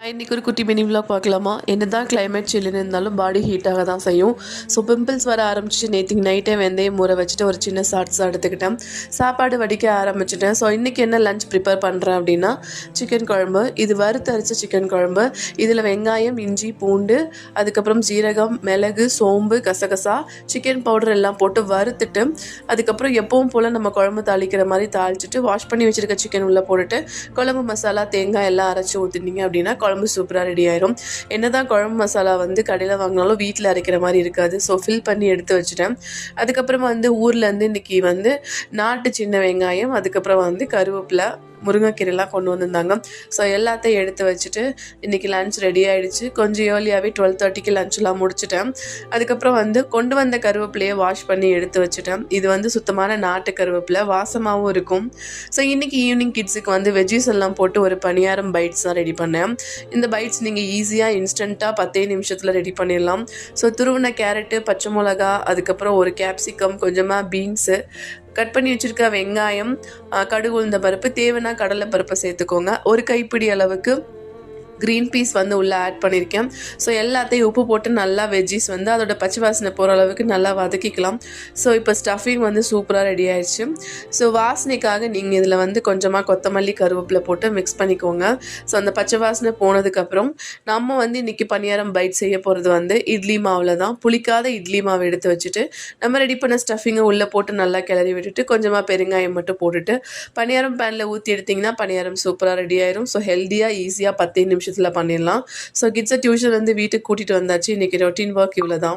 இன்னைக்கு ஒரு குட்டி மினி விலாக் பார்க்கலாமா? என்னதான் கிளைமேட் சில்லுன்னு இருந்தாலும் பாடி ஹீட்டாக தான் செய்யும். ஸோ பிம்பிள்ஸ் வர ஆரம்பிச்சு நேற்றுக்கு நைட்டே வெந்தயம் ஊற வச்சுட்டு ஒரு சின்ன ஷார்ட்ஸ் எடுத்துக்கிட்டேன். சாப்பாடு வடிக்க ஆரம்பிச்சிட்டேன். ஸோ இன்றைக்கி என்ன லஞ்ச் ப்ரிப்பேர் பண்ணுறேன் அப்படின்னா சிக்கன் குழம்பு. இது வறுத்தரைச்ச சிக்கன் குழம்பு. இதில் வெங்காயம், இஞ்சி, பூண்டு, அதுக்கப்புறம் ஜீரகம், மிளகு, சோம்பு, கசகசா, சிக்கன் பவுடர் எல்லாம் போட்டு வறுத்துட்டு அதுக்கப்புறம் எப்பவும் போல் நம்ம குழம்பு தாளிக்கிற மாதிரி தாளிச்சிட்டு வாஷ் பண்ணி வச்சுருக்க சிக்கன் உள்ளே போட்டுட்டு குழம்பு மசாலா, தேங்காய் எல்லாம் அரைச்சி ஊற்றினீங்க அப்படின்னா குழம்பு சூப்பராக ரெடி ஆயிரும். என்னதான் குழம்பு மசாலா கடையில் வாங்கினாலும் வீட்டில் அரைக்கிற மாதிரி இருக்காது. ஸோ ஃபில் பண்ணி எடுத்து வச்சுட்டேன். அதுக்கப்புறமா ஊர்லேருந்து இன்றைக்கி நாட்டு சின்ன வெங்காயம், அதுக்கப்புறம் கருவேப்பிலை, முருங்கைக்கீரைலாம் கொண்டு வந்திருந்தாங்க. ஸோ எல்லாத்தையும் எடுத்து வச்சுட்டு இன்றைக்கி லன்ச் ரெடி ஆகிடுச்சு. கொஞ்சம் ஏர்லியாகவே 12:30க்கு லன்ச்லாம் முடிச்சிட்டேன். அதுக்கப்புறம் கொண்டு வந்த கருவேப்பிலையை வாஷ் பண்ணி எடுத்து வச்சுட்டேன். இது சுத்தமான நாட்டு கருவேப்பிலை, வாசமாகவும் இருக்கும். ஸோ இன்றைக்கி ஈவினிங் கிட்ஸுக்கு வெஜ்ஜீஸ் எல்லாம் போட்டு ஒரு பணியாரம் பைட்ஸ் தான் ரெடி பண்ணேன். இந்த பைட்ஸ் நீங்கள் ஈஸியாக இன்ஸ்டண்ட்டாக 10 நிமிஷத்தில் ரெடி பண்ணிடலாம். ஸோ துருவின கேரட்டு, பச்சை மிளகா, அதுக்கப்புறம் ஒரு கேப்சிகம், கொஞ்சமாக பீன்ஸு, கட் பண்ணி வச்சுருக்க வெங்காயம், கடுகு, உளுந்த பருப்பு, தேவைன்னா கடலை பருப்பை சேர்த்துக்கோங்க. ஒரு கைப்பிடி அளவுக்கு க்ரீன் பீஸ் உள்ளே ஆட் பண்ணியிருக்கேன். ஸோ எல்லாத்தையும் உப்பு போட்டு நல்லா வெஜ்ஜீஸ் அதோட பச்சை வாசனை போகிற அளவுக்கு நல்லா வதக்கிக்கலாம். ஸோ இப்போ ஸ்டஃபிங் சூப்பராக ரெடி ஆயிடுச்சு. ஸோ வாசனைக்காக நீங்கள் இதில் கொஞ்சமாக கொத்தமல்லி, கருவேப்பிலை போட்டு மிக்ஸ் பண்ணிக்கோங்க. ஸோ அந்த பச்சை வாசனை போனதுக்கப்புறம் நம்ம இன்றைக்கி பணியாரம் பைட் செய்ய போகிறது இட்லி மாவில் தான். புளிக்காத இட்லி மாவு எடுத்து வச்சுட்டு நம்ம ரெடி பண்ண ஸ்டஃபிங்கை உள்ளே போட்டு நல்லா கிளறி விட்டுட்டு கொஞ்சமாக பெருங்காயம் மட்டும் போட்டுட்டு பணியாரம் பேனில் ஊற்றி எடுத்திங்கன்னா பணியாரம் சூப்பராக ரெடி ஆயிரும். ஸோ ஹெல்த்தியாக ஈஸியாக 10 நிமிஷத்தில் பண்ணிடலாம். ஸோ கிட்ஸை டியூஷன் வீட்டுக்கு கூட்டிகிட்டு வந்தாச்சு. இன்றைக்கி ரொட்டீன் ஒர்க் இவ்வளோ தான்.